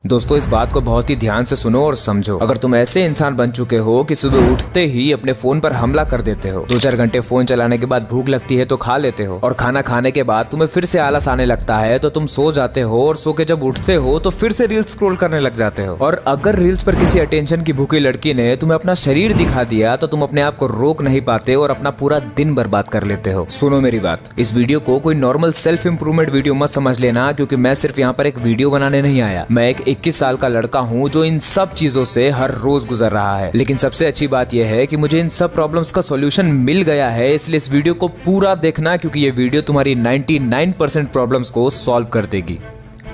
दोस्तों इस बात को बहुत ही ध्यान से सुनो और समझो। अगर तुम ऐसे इंसान बन चुके हो कि सुबह उठते ही अपने फोन पर हमला कर देते हो, 2-4 घंटे फोन चलाने के बाद भूख लगती है तो खा लेते हो, और खाना खाने के बाद तुम्हें फिर से आलस आने लगता है तो तुम सो जाते हो, और सो के जब उठते हो तो फिर से रील्स स्क्रॉल करने लग जाते हो। और अगर रील्स पर किसी अटेंशन की भूखी लड़की ने तुम्हें अपना शरीर दिखा दिया तो तुम अपने आप को रोक नहीं पाते और अपना पूरा दिन बर्बाद कर लेते हो। सुनो मेरी बात, इस वीडियो को कोई नॉर्मल सेल्फ इंप्रूवमेंट वीडियो मत समझ लेना, क्योंकि मैं सिर्फ यहाँ पर एक वीडियो बनाने नहीं आया। मैं एक 21 साल का लड़का हूँ जो इन सब चीजों से हर रोज गुजर रहा है। लेकिन सबसे अच्छी बात यह है कि मुझे इन सब प्रॉब्लम्स का सॉल्यूशन मिल गया है, इसलिए इस वीडियो को पूरा देखना, क्योंकि ये वीडियो तुम्हारी 99% प्रॉब्लम्स को सॉल्व कर देगी।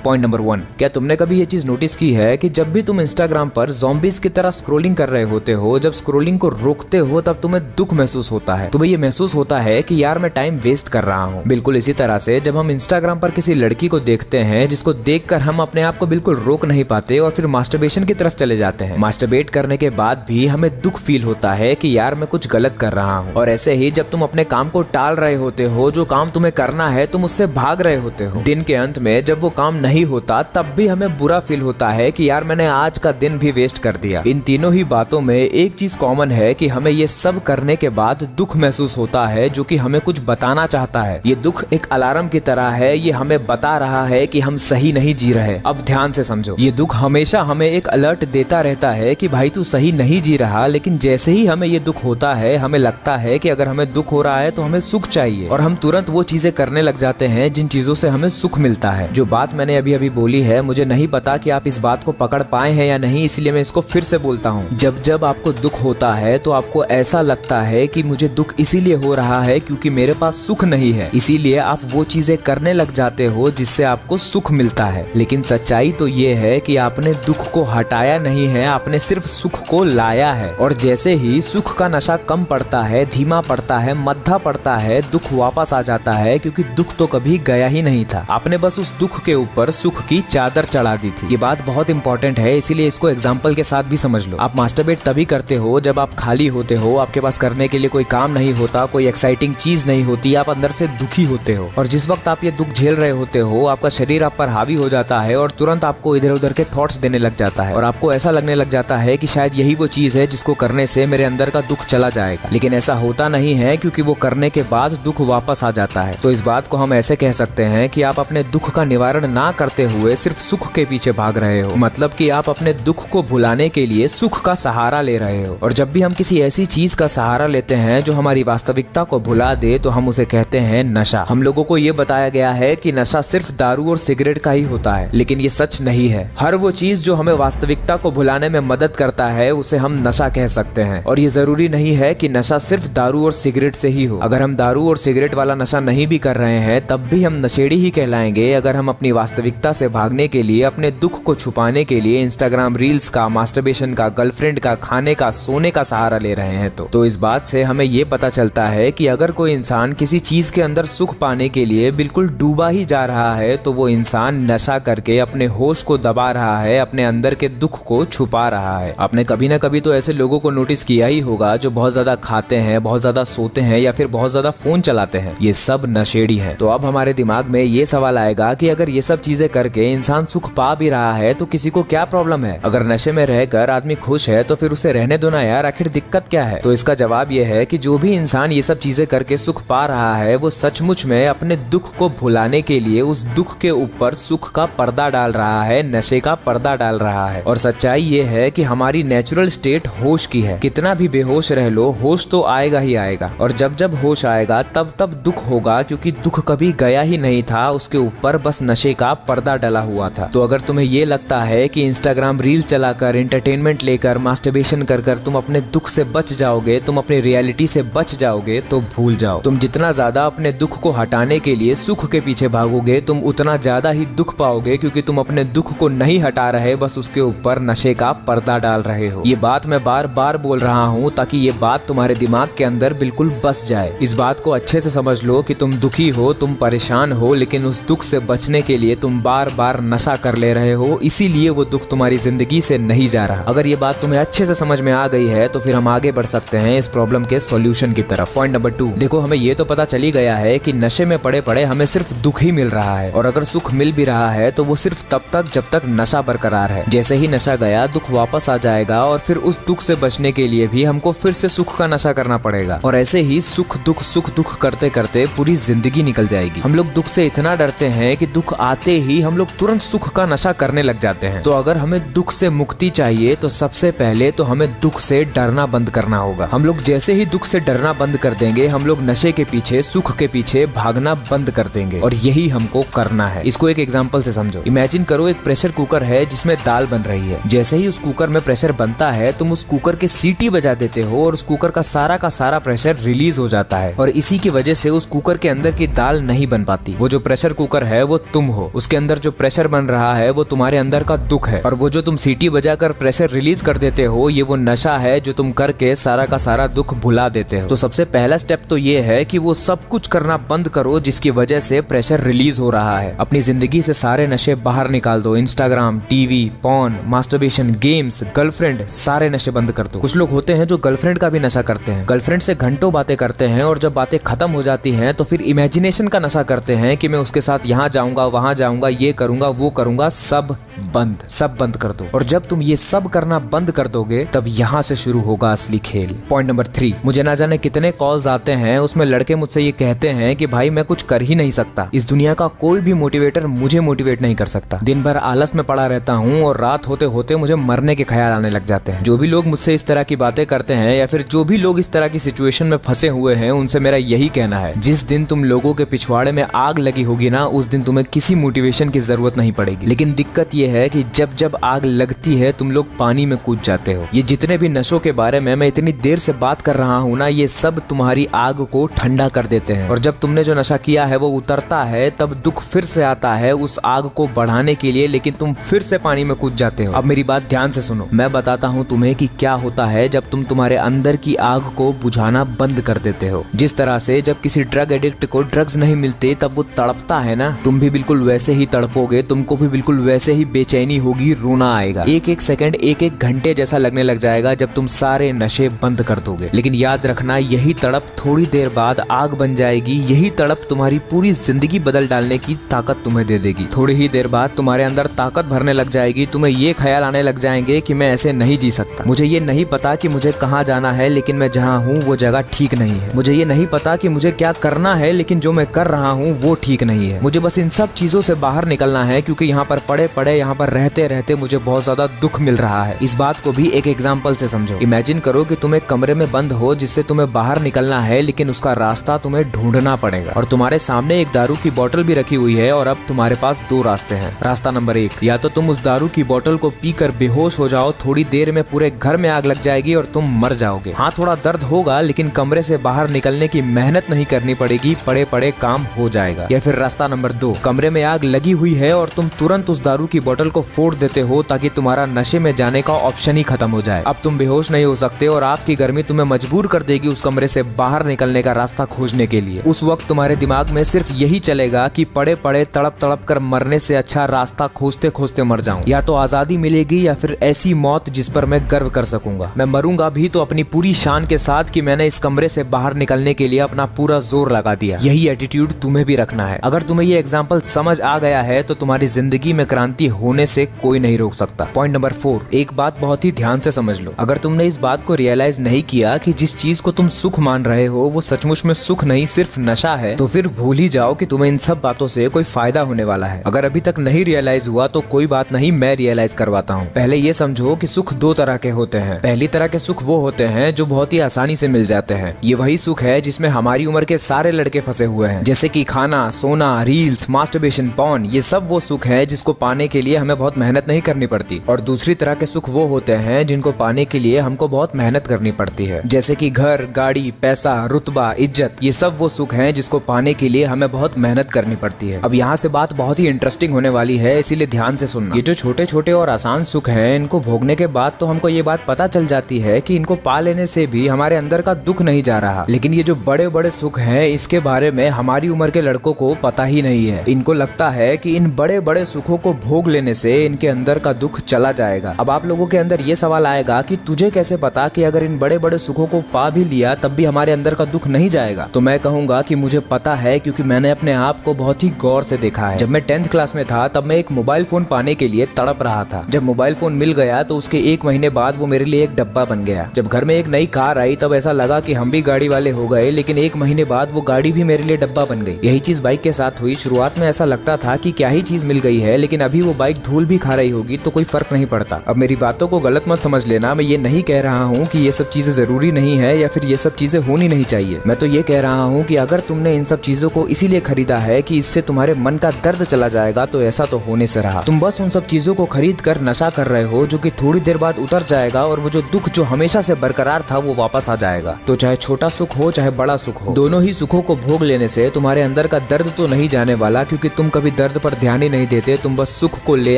पॉइंट नंबर 1, क्या तुमने कभी ये चीज नोटिस की है कि जब भी तुम इंस्टाग्राम पर ज़ॉम्बीज की तरह स्क्रॉलिंग कर रहे होते हो, जब स्क्रॉलिंग को रोकते हो तब तुम्हें दुख महसूस होता है। तुम्हें ये महसूस होता है कि यार मैं टाइम वेस्ट कर रहा हूँ। बिल्कुल इसी तरह से जब हम इंस्टाग्राम पर किसी लड़की को देखते हैं जिसको देखकर हम अपने आप को बिल्कुल रोक नहीं पाते और फिर मास्टरबेशन की तरफ चले जाते हैं। मास्टरबेट करने के बाद भी हमें दुख फील होता है कि यार मैं कुछ गलत कर रहा हूँ। और ऐसे ही जब तुम अपने काम को टाल रहे होते हो, जो काम तुम्हें करना है तुम उससे भाग रहे होते हो, दिन के अंत में जब वो काम नहीं होता तब भी हमें बुरा फील होता है कि यार मैंने आज का दिन भी वेस्ट कर दिया। इन तीनों ही बातों में एक चीज कॉमन है कि हमें ये सब करने के बाद दुख महसूस होता है, जो कि हमें कुछ बताना चाहता है। ये दुख एक अलार्म की तरह है, ये हमें बता रहा है कि हम सही नहीं जी रहे। अब ध्यान से समझो, ये दुख हमेशा हमें एक अलर्ट देता रहता है कि भाई तू सही नहीं जी रहा। लेकिन जैसे ही हमें ये दुख होता है, हमें लगता है कि अगर हमें दुख हो रहा है तो हमें सुख चाहिए, और हम तुरंत वो चीजें करने लग जाते हैं जिन चीजों से हमें सुख मिलता है। जो बात मैंने अभी अभी बोली है, मुझे नहीं पता कि आप इस बात को पकड़ पाए हैं या नहीं, इसलिए मैं इसको फिर से बोलता हूँ। जब जब आपको दुख होता है तो आपको ऐसा लगता है कि मुझे दुख इसीलिए हो रहा है क्योंकि मेरे पास सुख नहीं है, इसीलिए आप वो चीजें करने लग जाते हो जिससे आपको सुख मिलता है। लेकिन सच्चाई तो ये है कि आपने दुख को हटाया नहीं है, आपने सिर्फ सुख को लाया है। और जैसे ही सुख का नशा कम पड़ता है, धीमा पड़ता है, मद्धा पड़ता है, दुख वापस आ जाता है, क्योंकि दुख तो कभी गया ही नहीं था। आपने बस उस दुख के ऊपर सुख की चादर चढ़ा दी थी। ये बात बहुत इंपॉर्टेंट है, इसीलिए इसको एग्जांपल के साथ भी समझ लो। आप मास्टरबेट तभी करते हो जब आप खाली होते हो, आपके पास करने के लिए कोई काम नहीं होता, कोई एक्साइटिंग चीज नहीं होती, आप अंदर से दुखी होते हो। और जिस वक्त आप ये दुख झेल रहे होते हो, आपका शरीर आप पर हावी हो जाता है और तुरंत आपको इधर उधर के थॉट्स देने लग जाता है, और आपको ऐसा लगने लग जाता है कि शायद यही वो चीज है जिसको करने से मेरे अंदर का दुख चला जाएगा। लेकिन ऐसा होता नहीं है, क्योंकि वो करने के बाद दुख वापस आ जाता है। तो इस बात को हम ऐसे कह सकते हैं कि आप अपने दुख का निवारण ना करते हुए सिर्फ सुख के पीछे भाग रहे हो। मतलब कि आप अपने दुख को भुलाने के लिए सुख का सहारा ले रहे हो। और जब भी हम किसी ऐसी चीज का सहारा लेते हैं जो हमारी वास्तविकता को भुला दे, तो हम उसे कहते हैं नशा। हम लोगों को ये बताया गया है कि नशा सिर्फ दारू और सिगरेट का ही होता है, लेकिन ये सच नहीं है। हर वो चीज जो हमें वास्तविकता को भुलाने में मदद करता है, उसे हम नशा कह सकते हैं। और ये जरूरी नहीं है कि नशा सिर्फ दारू और सिगरेट से ही हो। अगर हम दारू और सिगरेट वाला नशा नहीं भी कर रहे हैं, तब भी हम नशेड़ी ही कहलाएंगे, अगर हम अपनी वास्तविकता से भागने के लिए, अपने दुख को छुपाने के लिए इंस्टाग्राम रील्स का, मास्टरबेशन का, गर्लफ्रेंड का, खाने का, सोने का सहारा ले रहे हैं। तो इस बात से हमें ये पता चलता है कि अगर कोई इंसान किसी चीज के अंदर सुख पाने के लिए बिल्कुल डूबा ही जा रहा है, तो वो इंसान नशा करके अपने होश को दबा रहा है, अपने अंदर के दुख को छुपा रहा है। आपने कभी ना कभी तो ऐसे लोगों को नोटिस किया ही होगा जो बहुत ज्यादा खाते हैं, बहुत ज्यादा सोते हैं, या फिर बहुत ज्यादा फोन चलाते हैं। ये सब नशेड़ी है। तो अब हमारे दिमाग में ये सवाल आएगा कि अगर ये सब चीजें करके इंसान सुख पा भी रहा है तो किसी को क्या प्रॉब्लम है? अगर नशे में रहकर आदमी खुश है तो फिर उसे रहने दो ना यार, आखिर दिक्कत क्या है? तो इसका जवाब ये है कि जो भी इंसान ये सब चीजें करके सुख पा रहा है, वो सचमुच में अपने दुख को भुलाने के लिए उस दुख के ऊपर सुख का पर्दा डाल रहा है, नशे का पर्दा डाल रहा है। और सच्चाई ये है कि हमारी नेचुरल स्टेट होश की है। कितना भी बेहोश रह लो, होश तो आएगा ही आएगा। और जब जब होश आएगा तब तब दुख होगा, क्योंकि दुख कभी गया ही नहीं था, उसके ऊपर बस नशे का पर्दा डला हुआ था। तो अगर तुम्हें ये लगता है कि इंस्टाग्राम रील चलाकर, एंटरटेनमेंट लेकर, मास्टरबेशन कर कर तुम अपने दुख से बच जाओगे, तुम अपनी रियलिटी से बच जाओगे, तो भूल जाओ। तुम जितना ज्यादा अपने दुख को हटाने के लिए सुख के पीछे भागोगे, तुम उतना ज्यादा ही दुख पाओगे, क्योंकि तुम अपने दुख को नहीं हटा रहे, बस उसके ऊपर नशे का पर्दा डाल रहे हो। ये बात मैं बार बार बोल रहा हूँ ताकि ये बात तुम्हारे दिमाग के अंदर बिल्कुल बस जाए। इस बात को अच्छे से समझ लो कि तुम दुखी हो, तुम परेशान हो, लेकिन उस दुख से बचने के लिए तुम तुम बार बार नशा कर ले रहे हो, इसीलिए वो दुख तुम्हारी जिंदगी से नहीं जा रहा। अगर ये बात तुम्हें अच्छे से समझ में आ गई है तो फिर हम आगे बढ़ सकते हैं इस प्रॉब्लम के सॉल्यूशन की तरफ। पॉइंट नंबर 2, देखो हमें ये तो पता चली गया है कि नशे में पड़े पड़े हमें सिर्फ दुख ही मिल रहा है, और अगर सुख मिल भी रहा है तो वो सिर्फ तब तक जब तक नशा बरकरार है। जैसे ही नशा गया दुख वापस आ जाएगा, और फिर उस दुख से बचने के लिए भी हमको फिर से सुख का नशा करना पड़ेगा, और ऐसे ही सुख दुख करते करते पूरी जिंदगी निकल जाएगी। हम लोग दुख से इतना डरते हैं कि दुख आते ही हम लोग तुरंत सुख का नशा करने लग जाते हैं। तो अगर हमें दुख से मुक्ति चाहिए तो सबसे पहले तो हमें दुख से डरना बंद करना होगा। हम लोग जैसे ही दुख से डरना बंद कर देंगे, हम लोग नशे के पीछे, सुख के पीछे भागना बंद कर देंगे, और यही हमको करना है। इसको एक एग्जांपल से समझो। इमेजिन करो एक प्रेशर कुकर है जिसमें दाल बन रही है। जैसे ही उस कुकर में प्रेशर बनता है, तुम उस कुकर के सीटी बजा देते हो और उस कुकर का सारा प्रेशर रिलीज हो जाता है, और इसी की वजह से उस कुकर के अंदर की दाल नहीं बन पाती। वो जो प्रेशर कुकर है वो तुम हो, उसके अंदर जो प्रेशर बन रहा है वो तुम्हारे अंदर का दुख है, और वो जो तुम सीटी बजाकर प्रेशर रिलीज कर देते हो ये वो नशा है जो तुम करके सारा का सारा दुख भुला देते हो। तो सबसे पहला स्टेप तो ये है कि वो सब कुछ करना बंद करो जिसकी वजह से प्रेशर रिलीज हो रहा है। अपनी जिंदगी से सारे नशे बाहर निकाल दो। Instagram, TV, porn, masturbation, games, girlfriend, सारे नशे बंद कर दो। कुछ लोग होते हैं जो गर्लफ्रेंड का भी नशा करते हैं, गर्लफ्रेंड से घंटों बातें करते हैं, और जब बातें खत्म हो जाती हैं तो फिर इमेजिनेशन का नशा करते हैं कि मैं उसके साथ यहाँ जाऊंगा, वहां जाऊंगा, ये करूंगा, वो करूंगा। सब बंद कर दो। और जब तुम ये सब करना बंद कर दोगे तब यहाँ से शुरू होगा असली खेल। पॉइंट नंबर 3, मुझे ना जाने कितने कॉल्स आते हैं, उसमें लड़के मुझसे ये कहते हैं कि भाई मैं कुछ कर ही नहीं सकता, इस दुनिया का कोई भी मोटिवेटर मुझे मोटिवेट नहीं कर सकता, दिन भर आलस में पड़ा रहता हूँ और रात होते होते मुझे मरने के ख्याल आने लग जाते हैं। जो भी लोग मुझसे इस तरह की बातें करते हैं या फिर जो भी लोग इस तरह की सिचुएशन में फंसे हुए हैं, उनसे मेरा यही कहना है, जिस दिन तुम लोगों के पिछवाड़े में आग लगी होगी ना, उस दिन तुम्हें किसी मोटिवेशन की जरूरत नहीं पड़ेगी। लेकिन दिक्कत यह है कि जब जब आग लगती है तुम लोग पानी में कूद जाते हो। ये जितने भी नशों के बारे में मैं इतनी देर से बात कर रहा हूँ ना, ये सब तुम्हारी आग को ठंडा कर देते हैं, और जब तुमने जो नशा किया है वो उतरता है तब दुख फिर से आता है उस आग को बढ़ाने के लिए, लेकिन तुम फिर से पानी में कूद जाते हो। अब मेरी बात ध्यान से सुनो, मैं बताता हूँ तुम्हें कि क्या होता है जब तुम तुम्हारे अंदर की आग को बुझाना बंद कर देते हो। जिस तरह से जब किसी ड्रग एडिक्ट को ड्रग्स नहीं मिलते तब वो तड़पता है ना, तुम भी बिल्कुल वैसे ही तड़पोगे, तुमको भी बिल्कुल वैसे ही बेचैनी होगी, रोना आएगा, एक एक सेकंड, एक एक घंटे जैसा लगने लग जाएगा जब तुम सारे नशे बंद कर दोगे। लेकिन याद रखना, यही तड़प थोड़ी देर बाद आग बन जाएगी, यही तड़प तुम्हारी पूरी जिंदगी बदल डालने की ताकत तुम्हें दे देगी। थोड़ी ही देर बाद तुम्हारे अंदर ताकत भरने लग जाएगी, तुम्हें ये ख्याल आने लग जाएंगे कि मैं ऐसे नहीं जी सकता, मुझे ये नहीं पता कि मुझे कहाँ जाना है, लेकिन मैं जहाँ हूँ वो जगह ठीक नहीं है, मुझे ये नहीं पता कि मुझे क्या करना है, लेकिन जो मैं कर रहा हूँ वो ठीक नहीं है, मुझे बस इन सब चीजों से बाहर निकलना है, क्योंकि यहाँ पर पड़े पड़े, यहाँ पर रहते रहते मुझे बहुत ज्यादा दुख मिल रहा है। इस बात को भी एक एग्जांपल से समझो। इमेजिन करो कि तुम एक कमरे में बंद हो जिससे तुम्हें बाहर निकलना है, लेकिन उसका रास्ता तुम्हें ढूंढना पड़ेगा, और तुम्हारे सामने एक दारू की बोतल भी रखी हुई है, और अब तुम्हारे पास दो रास्ते हैं। रास्ता नंबर 1, या तो तुम उस दारू की बोतल को पीकर बेहोश हो जाओ, थोड़ी देर में पूरे घर में आग लग जाएगी और तुम मर जाओगे। हाँ, थोड़ा दर्द होगा, लेकिन कमरे से बाहर निकलने की मेहनत नहीं करनी पड़ेगी, पड़े पड़े काम हो जाएगा। या फिर रास्ता नंबर 2, कमरे में आग लगी हुई है और तुम तुरंत उस दारू की बोतल को फोड़ देते हो ताकि तुम्हारा नशे में जाने का ऑप्शन ही खत्म हो जाए। अब तुम बेहोश नहीं हो सकते और आपकी गर्मी तुम्हें मजबूर कर देगी उस कमरे से बाहर निकलने का रास्ता खोजने के लिए। उस वक्त तुम्हारे दिमाग में सिर्फ यही चलेगा कि पड़े पड़े तड़प तड़प कर मरने से अच्छा रास्ता खोजते खोजते मर जाऊं, या तो आजादी मिलेगी या फिर ऐसी मौत जिस पर मैं गर्व कर सकूंगा। मैं मरूंगा भी तो अपनी पूरी शान के साथ कि मैंने इस कमरे से बाहर निकलने के लिए अपना पूरा जोर लगा दिया। यही एटीट्यूड तुम्हें भी रखना है। अगर तुम्हें ये एग्जाम्पल समझ आ गया है तो तुम्हारी जिंदगी में क्रांति होने से कोई नहीं रोक सकता। पॉइंट नंबर 4, एक बात बहुत ही ध्यान से समझ लो। अगर तुमने इस बात को रियलाइज नहीं किया कि जिस चीज को तुम सुख मान रहे हो वो सचमुच में सुख नहीं, सिर्फ नशा है, तो फिर भूल ही जाओ कि तुम्हें इन सब बातों से कोई फायदा होने वाला है। अगर अभी तक नहीं रियलाइज हुआ तो कोई बात नहीं, मैं रियलाइज करवाता हूँ। पहले ये समझो कि सुख दो तरह के होते हैं। पहली तरह के सुख वो होते हैं जो बहुत ही आसानी से मिल जाते हैं। ये वही सुख है जिसमें हमारी उम्र के सारे लड़के फंसे हुए हैं, जैसे कि खाना, सोना, रील्स, मास्टरबेशन, पॉर्न। ये सब वो सुख है जिसको पाने के लिए हमें बहुत मेहनत नहीं करनी पड़ती। और दूसरी तरह के सुख वो होते हैं जिनको पाने के लिए हमको बहुत मेहनत करनी पड़ती है, जैसे कि घर, गाड़ी, पैसा, रुतबा, इज्जत। ये सब वो सुख हैं जिसको पाने के लिए हमें बहुत मेहनत करनी पड़ती है। अब यहाँ से बात बहुत ही इंटरेस्टिंग होने वाली है, इसीलिए ध्यान से सुनना। ये जो छोटे छोटे और आसान सुख हैं, इनको भोगने के बाद तो हमको ये बात पता चल जाती है कि इनको पा लेने से भी हमारे अंदर का दुख नहीं जा रहा। लेकिन ये जो बड़े बड़े सुख हैं, इसके बारे में हमारी उम्र के लड़कों को पता ही नहीं है। इनको लगता है कि इन बड़े बड़े सुखों को भोग लेने से इनके अंदर का दुख चला जाएगा। अब आप लोगों के अंदर ये सवाल आएगा कि तुझे कैसे पता कि अगर इन बड़े बड़े सुखों को पा भी लिया तब भी हमारे अंदर का दुख नहीं जाएगा? तो मैं कहूंगा कि मुझे पता है, क्योंकि मैंने अपने आप को बहुत ही गौर से देखा है। जब मैं 10th क्लास में था तब मैं एक मोबाइल फोन पाने के लिए तड़प रहा था। जब मोबाइल फोन मिल गया तो उसके 1 महीने बाद वो मेरे लिए एक डब्बा बन गया। जब घर में एक नई कार आई तब ऐसा लगा कि हम भी गाड़ी वाले हो गए, लेकिन 1 महीने बाद वो गाड़ी भी मेरे लिए डब्बा बन गई। यही चीज बाइक के साथ हुई। शुरुआत में ऐसा लगता था कि क्या ही चीज मिल गई है, लेकिन अभी वो बाइक धूल भी खा रही होगी तो कोई फर्क नहीं पड़ता। अब मेरी बातों को गलत मत समझ लेना, मैं ये नहीं कह रहा हूँ कि ये सब चीजें जरूरी नहीं है या फिर ये सब चीजें होनी नहीं चाहिए। मैं तो ये कह रहा हूँ कि अगर तुमने इन सब चीजों को इसीलिए खरीदा है कि इससे तुम्हारे मन का दर्द चला जाएगा, तो ऐसा तो होने से रहा। तुम बस उन सब चीजों को खरीद कर नशा कर रहे हो जो कि थोड़ी देर बाद उतर जाएगा, और वो जो दुख जो हमेशा से बरकरार था वो वापस आ जाएगा। तो चाहे छोटा सुख हो चाहे बड़ा सुख हो, दोनों ही सुखों को भोग लेने से तुम्हारे अंदर का दर्द तो नहीं जाने वाला, क्योंकि तुम कभी दर्द पर ध्यान ही नहीं देते। तुम बस सुख को ले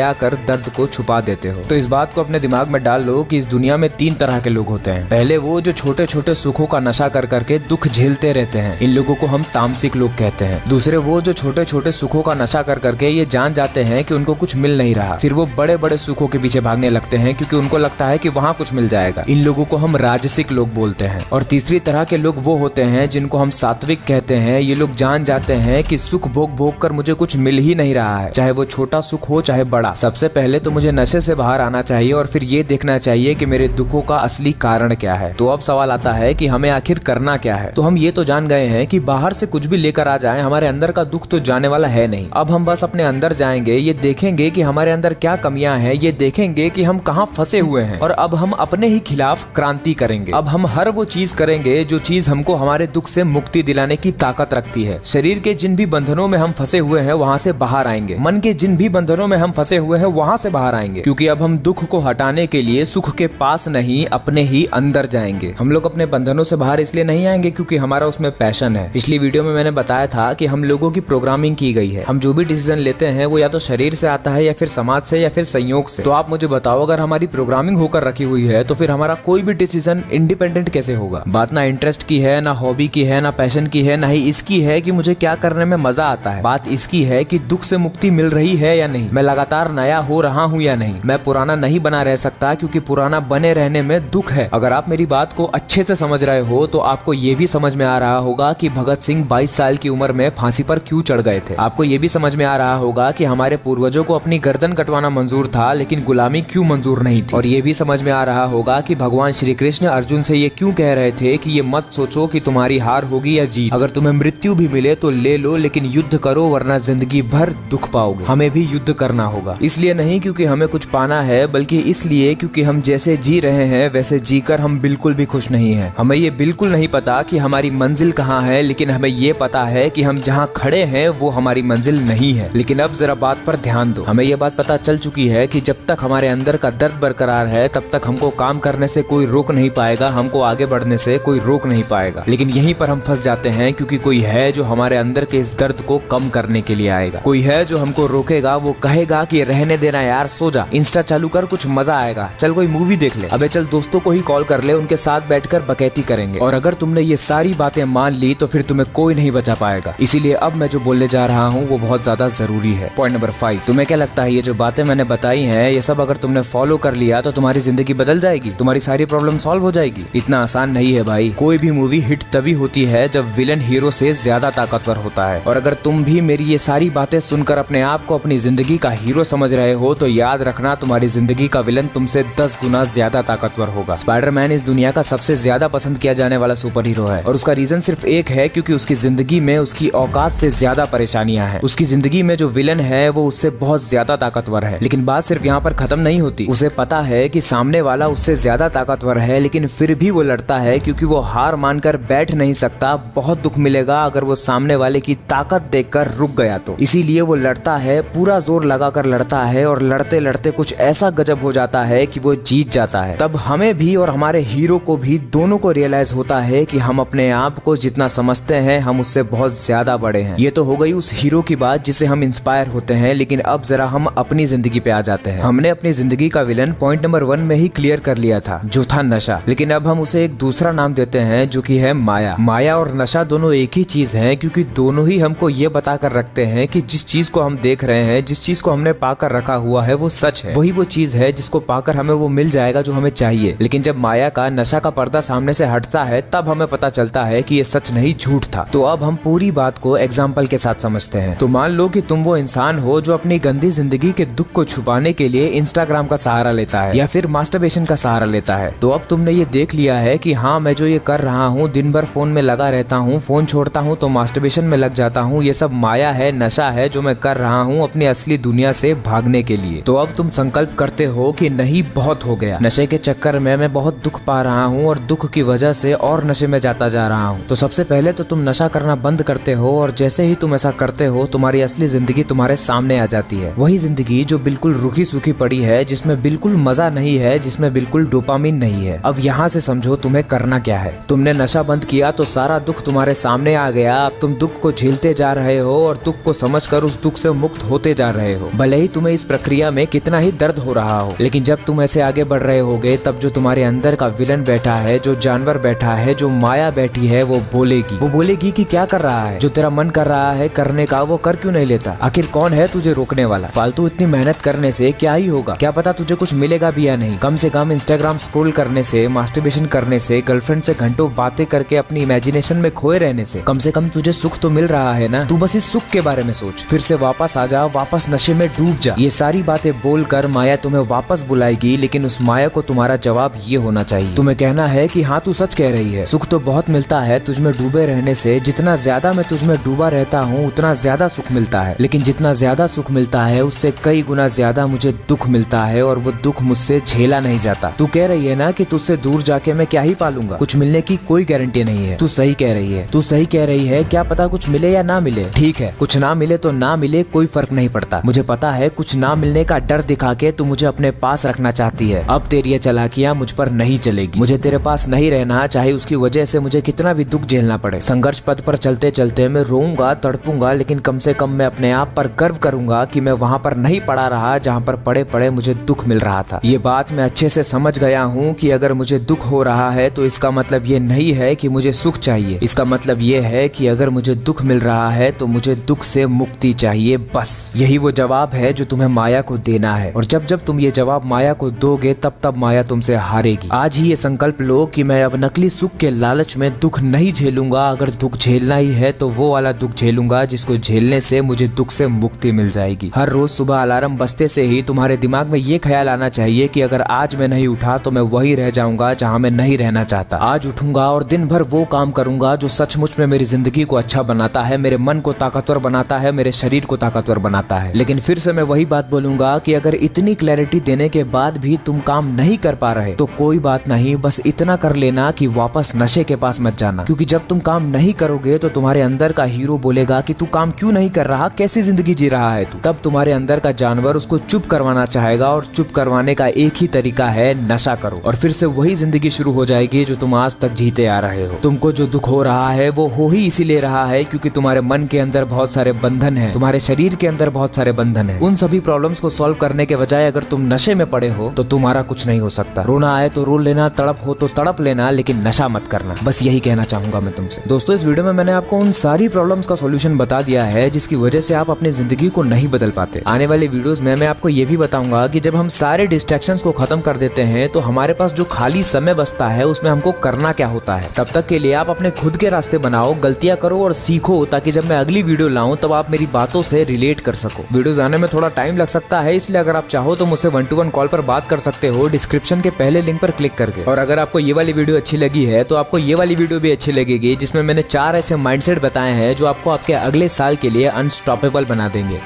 आकर दर्द को छुपा देते हो। तो इस बात को अपने दिमाग में डाल लो कि इस दुनिया में 3 तरह के लोग होते हैं। पहले वो जो छोटे छोटे सुखों का नशा कर करके दुख झेलते रहते हैं, इन लोगों को हम तामसिक लोग कहते हैं। दूसरे वो जो छोटे छोटे सुखों का नशा कर करके ये जान जाते हैं कि उनको कुछ मिल नहीं रहा, फिर वो बड़े बड़े सुखों के पीछे भागने लगते हैं क्योंकि उनको लगता है कि वहाँ कुछ मिल जाएगा। इन लोगों को हम राजसिक लोग बोलते हैं। और तीसरी तरह के लोग वो होते हैं जिनको हम सात्विक कहते हैं। ये लोग जान जाते हैं कि सुख भोग भोग कर मुझे कुछ मिल ही नहीं रहा है, चाहे वो छोटा सुख हो चाहे बड़ा। सबसे पहले तो मुझे नशे से बाहर आना चाहिए और फिर ये देखना चाहिए कि मेरे दुखों का असली कारण क्या है। तो अब सवाल आता है कि हमें आखिर करना क्या है। तो हम ये तो जान गए हैं कि बाहर से कुछ भी लेकर आ जाए, हमारे अंदर का दुख तो जाने वाला है नहीं। अब हम बस अपने अंदर जाएंगे, ये देखेंगे कि हमारे अंदर क्या कमियां हैं, ये देखेंगे कि हम कहाँ फंसे हुए हैं, और अब हम अपने ही खिलाफ क्रांति करेंगे। अब हम हर वो चीज करेंगे जो चीज हमको हमारे दुख से मुक्ति दिलाने की ताकत रखती है। शरीर के जिन भी बंधनों में हम फंसे हुए हैं वहाँ से बाहर आएंगे। मन के जिन भी बंधनों में हम फंसे हुए हैं वहाँ से बाहर आएंगे, क्योंकि अब हम दुख को हटाने के लिए सुख के पास नहीं अपने ही अंदर जाएंगे। हम लोग अपने बंधनों से बाहर इसलिए नहीं आएंगे क्योंकि हमारा उसमें पैशन है। पिछली वीडियो में मैंने बताया था कि हम लोगों की प्रोग्रामिंग की गई है। हम जो भी डिसीजन लेते हैं वो या तो शरीर से आता है या फिर समाज से या फिर संयोग से। तो आप मुझे बताओ, अगर हमारी प्रोग्रामिंग होकर रखी हुई है तो फिर हमारा कोई भी डिसीजन इंडिपेंडेंट कैसे होगा? बात ना इंटरेस्ट की है, ना हॉबी की है, ना पैशन की है, ना ही इसकी है कि मुझे क्या करने में मजा आता है। बात इसकी है कि दुख से मुक्ति मिल रही है या नहीं, मैं लगातार नया हो रहा हूँ या नहीं। मैं पुराना नहीं बना रह सकता क्योंकि पुराना बने रहने में दुख है। अगर आप मेरी बात को अच्छे से समझ रहे हो तो आपको ये भी समझ में आ रहा होगा कि भगत सिंह 22 साल की उम्र में फांसी पर क्यों चढ़ गए थे। आपको ये भी समझ में आ रहा होगा कि हमारे पूर्वजों को अपनी गर्दन कटवाना मंजूर था लेकिन गुलामी क्यों मंजूर नहीं थी। और ये भी समझ में आ रहा होगा कि भगवान श्री कृष्ण अर्जुन से ये क्यों कह रहे थे कि ये मत सोचो कि तुम्हारी हार होगी या जीत। अगर तुम्हें मृत्यु भी मिले तो ले लो, लेकिन युद्ध करो वरना जिंदगी भर दुख पाओगे। हमें भी युद्ध करना होगा, इसलिए नहीं क्योंकि हमें कुछ पाना है, बल्कि इसलिए क्योंकि हम जैसे जी रहे हैं वैसे जीकर हम बिल्कुल भी खुश नहीं हैं। हमें ये बिल्कुल नहीं पता कि हमारी मंजिल कहाँ है, लेकिन हमें ये पता है कि हम जहाँ खड़े हैं वो हमारी मंजिल नहीं है। लेकिन अब जरा बात पर ध्यान दो। हमें ये बात पता चल चुकी है कि जब तक हमारे अंदर का दर्द बरकरार है तब तक हमको काम करने से कोई रोक नहीं पाएगा, हमको आगे बढ़ने से कोई रोक नहीं पाएगा। लेकिन यहीं पर हम फंस जाते हैं क्योंकि कोई है जो हमारे अंदर के इस दर्द को कम करने के लिए आएगा। कोई है जो हमको रोकेगा, वो कहेगा कि रहने देना यार, सो जा, इंस्टा चालू कर, कुछ मजा आएगा, चल कोई मूवी देख ले, अबे चल दोस्तों को ही कॉल कर ले, उनके साथ बैठकर बकैती करेंगे। और अगर तुमने ये सारी बातें मान ली तो फिर तुम्हें कोई नहीं बचा पाएगा। इसीलिए अब मैं जो बोलने जा रहा हूँ वो बहुत ज्यादा जरूरी है। पॉइंट नंबर 5, तुम्हें क्या लगता है ये जो बातें मैंने बताई हैं ये सब अगर तुमने फॉलो कर लिया तो तुम्हारी जिंदगी बदल जाएगी, तुम्हारी सारी प्रॉब्लम सॉल्व हो जाएगी? इतना आसान नहीं है भाई। कोई भी मूवी हिट तभी होती है जब विलन हीरो से ज्यादा ताकतवर होता है। और अगर तुम भी मेरी ये सारी बातें सुनकर अपने आप को अपनी जिंदगी का हीरो समझ रहे हो तो याद रखना, तुम्हारी जिंदगी का विलन तुमसे 10 गुना ज्यादा ताकतवर होगा। स्पाइडरमैन इस दुनिया का सबसे ज्यादा पसंद किया जाने वाला सुपर हीरो है, और उसका रीजन सिर्फ एक है, क्योंकि उसकी जिंदगी में उसकी औकात से ज्यादा परेशानियां हैं। उसकी जिंदगी में जो विलन है वो उससे बहुत ज्यादा ताकतवर है। लेकिन बात सिर्फ यहाँ पर खत्म नहीं होती। उसे पता है कि सामने वाला उससे ज्यादा ताकतवर है, लेकिन फिर भी वो लड़ता है क्योंकि वो हार मानकर बैठ नहीं सकता। बहुत दुख मिलेगा अगर वो सामने वाले की ताकत देखकर रुक गया तो। इसीलिए वो लड़ता है, पूरा जोर लगाकर लड़ता है, और लड़ते लड़ते कुछ ऐसा गजब हो जाता है कि वो जीत जाता है। तब हमें भी और हमारे हीरो को भी दोनों को रियलाइज होता है कि हम अपने आप को जितना समझते हैं हम उससे बहुत ज्यादा बड़े हैं। ये तो हो गई उस हीरो की बात जिससे हम इंस्पायर होते हैं। लेकिन अब जरा हम अपनी जिंदगी पे आ जाते हैं। हमने अपनी जिंदगी का विलन पॉइंट नंबर 1 में ही क्लियर कर लिया था, जो था नशा। लेकिन अब हम उसे एक दूसरा नाम देते हैं जो कि है माया। माया और नशा दोनों एक ही चीज है, क्योंकि दोनों ही हमको ये बताकर रखते हैं कि जिस चीज को हम देख रहे हैं, जिस चीज को हमने पाकर रखा हुआ है वो सच है, वही वो चीज है जिसको पाकर हमें वो मिल जाएगा जो हमें चाहिए। लेकिन जब माया का नशा का पर्दा सामने से हटता है तब हमें पता चलता है कि ये सच नहीं झूठ था। तो अब हम पूरी बात को एग्जाम्पल के साथ समझते हैं। तो मान लो कि तुम वो इंसान हो जो अपनी गंदी जिंदगी के दुख को छुपाने के लिए इंस्टाग्राम का सहारा लेता है या फिर मास्टरबेशन का सहारा लेता है। तो अब तुमने ये देख लिया है कि हाँ, मैं जो ये कर रहा हूँ, दिन भर फोन में लगा रहता हूँ, फोन छोड़ता हूँ तो मास्टरबेशन में लग जाता हूँ, ये सब माया है, नशा है जो मैं कर रहा हूँ अपनी असली दुनिया से भागने के लिए। तो अब तुम संकल्प करते हो कि नहीं, बहुत हो गया, नशे के चक्कर में मैं बहुत दुख पा रहा हूँ और दुख की वजह से और नशे में जाता जा रहा हूँ। तो सबसे पहले तो तुम नशा करना बंद करते हो और जैसे ही तुम ऐसा करते हो तुम्हारी असली जिंदगी तुम्हारे सामने आ जाती है। वही जिंदगी जो बिल्कुल रूखी सूखी पड़ी है, जिसमें बिल्कुल मजा नहीं है, जिसमें बिल्कुल डोपामिन नहीं है। अब यहाँ से समझो तुम्हें करना क्या है। तुमने नशा बंद किया तो सारा दुख तुम्हारे सामने आ गया। अब तुम दुख को झेलते जा रहे हो और दुख को समझकर उस दुख से मुक्त होते जा रहे हो। भले ही तुम्हें इस प्रक्रिया में कितना ही दर्द हो रहा हो, लेकिन जब तुम ऐसे आगे बढ़ रहे होगे तब जो तुम्हारे अंदर का विलन बैठा है, जो जानवर बैठा है, जो माया बैठी है, वो बोलेगी कि क्या कर रहा है, जो तेरा मन कर रहा है करने का वो कर क्यों नहीं लेता। आखिर कौन है तुझे रोकने वाला। फालतू इतनी मेहनत करने से क्या ही होगा, क्या पता तुझे कुछ मिलेगा भी या नहीं। कम से कम इंस्टाग्राम स्क्रॉल करने से, मास्टरबेशन करने से, गर्लफ्रेंड से घंटों बातें करके अपनी इमेजिनेशन में खोए रहने से कम तुझे सुख तो मिल रहा है ना। तू बस इस सुख के बारे में सोच, फिर से वापस आ जा, वापस नशे में डूब जा। ये सारी बातें बोलकर माया तुम्हें वापस बुलाएगी, लेकिन उस माया को तुम्हारा जवाब ये होना चाहिए। तुम्हें कहना है कि हाँ, तू सच कह रही है, सुख तो बहुत मिलता है तुझमें डूबे रहने से। जितना ज्यादा मैं तुझमें डूबा रहता हूँ उतना ज्यादा सुख मिलता है, लेकिन जितना ज्यादा सुख मिलता है उससे कई गुना ज्यादा मुझे दुख मिलता है और वो दुख मुझसे झेला नहीं जाता। तू कह रही है ना कि तुझसे दूर जाके मैं क्या ही पालूंगा, कुछ मिलने की कोई गारंटी नहीं है। तू सही कह रही है, तू सही कह रही है। क्या पता कुछ मिले या ना मिले, ठीक है, कुछ ना मिले तो ना मिले, कोई फर्क नहीं पड़ता। मुझे पता है कुछ ना मिलने का डर दिखा के तू मुझे अपने पास रखना चाहती है। अब तेरी ये चालाकियां मुझ पर नहीं चलेगी। मुझे तेरे पास नहीं रहना, चाहे उसकी वजह से मुझे कितना भी दुख झेलना पड़े। संघर्ष पथ पर चलते चलते मैं रोऊंगा, तड़पूंगा, लेकिन कम से कम मैं अपने आप पर गर्व करूंगा कि मैं वहाँ पर नहीं पड़ा रहा जहाँ पर पड़े पड़े मुझे दुख मिल रहा था। ये बात मैं अच्छे से समझ गया हूँ कि अगर मुझे दुख हो रहा है तो इसका मतलब ये नहीं है कि मुझे सुख चाहिए। इसका मतलब ये है कि अगर मुझे दुख मिल रहा है तो मुझे दुख से मुक्ति चाहिए। बस यही वो जवाब है जो तुम्हें माया को देना है। और जब जब तुम ये जवाब माया को दोगे तब तब माया तुमसे हारेगी। आज ही ये संकल्प लो कि मैं अब नकली सुख के लालच में दुख नहीं झेलूंगा। अगर दुख झेलना ही है तो वो वाला दुख झेलूंगा जिसको झेलने से मुझे दुख से मुक्ति मिल जाएगी। हर रोज सुबह अलार्म बजते से ही तुम्हारे दिमाग में ये ख्याल आना चाहिए कि अगर आज मैं नहीं उठा तो मैं वही रह जाऊंगा जहाँ मैं नहीं रहना चाहता। आज उठूंगा और दिन भर वो काम करूंगा जो सचमुच में मेरी जिंदगी को अच्छा बनाता है, मेरे मन को ताकतवर बनाता है, मेरे शरीर को ताकतवर बनाता है। लेकिन फिर से मैं वही बात बोलूंगा कि अगर इतनी क्लैरिटी देने के बाद भी तुम काम नहीं कर पा रहे तो कोई बात नहीं, बस इतना कर लेना कि वापस नशे के पास मत जाना। क्योंकि जब तुम काम नहीं करोगे तो तुम्हारे अंदर का हीरो बोलेगा कि तू काम क्यों नहीं कर रहा, कैसी जिंदगी जी रहा है तू। तब तुम्हारे अंदर का जानवर उसको चुप करवाना चाहेगा और चुप करवाने का एक ही तरीका है, नशा करो। और फिर से वही जिंदगी शुरू हो जाएगी जो तुम आज तक जीते आ रहे हो। तुमको जो दुख हो रहा है वो हो ही इसीलिए रहा है क्योंकि तुम्हारे मन के अंदर बहुत सारे बंधन हैं, तुम्हारे शरीर के अंदर बहुत सारे बंधन हैं। उन सभी प्रॉब्लम्स को सॉल्व करने के बजाय अगर तुम नशे में पड़े हो तो तुम्हारा कुछ नहीं हो सकता। रोना आए तो रो लेना, तड़प हो तो तड़प लेना, लेकिन नशा मत करना। बस यही कहना चाहूंगा मैं तुमसे। दोस्तों, इस वीडियो में मैंने आपको उन सारी प्रॉब्लम्स का सॉल्यूशन बता दिया है जिसकी वजह से आप अपनी जिंदगी को नहीं बदल पाते। आने वाले वीडियोस में मैं आपको ये भी बताऊंगा कि जब हम सारे डिस्ट्रैक्शंस को खत्म कर देते हैं तो हमारे पास जो खाली समय बचता है उसमें हमको करना क्या होता है। तब तक के लिए आप अपने खुद के रास्ते बनाओ, गलतियां करो और सीखो, ताकि जब मैं अगली वीडियो लाऊं तब आप मेरी बातों से रिलेट कर सको। वीडियोस आने में थोड़ा टाइम लग सकता है, इसलिए अगर आप चाहो तो मुझसे 1-to-1 कॉल पर बात कर सकते हो डिस्क्रिप्शन के पहले लिंक पर क्लिक करके। और अगर आपको ये वाली वीडियो अच्छी लगी है तो आपको ये वाली वीडियो भी अच्छी लगेगी जिसमें मैंने 4 ऐसे माइंडसेट बताए हैं जो आपको आपके अगले साल के लिए अनस्टॉपेबल बना देंगे।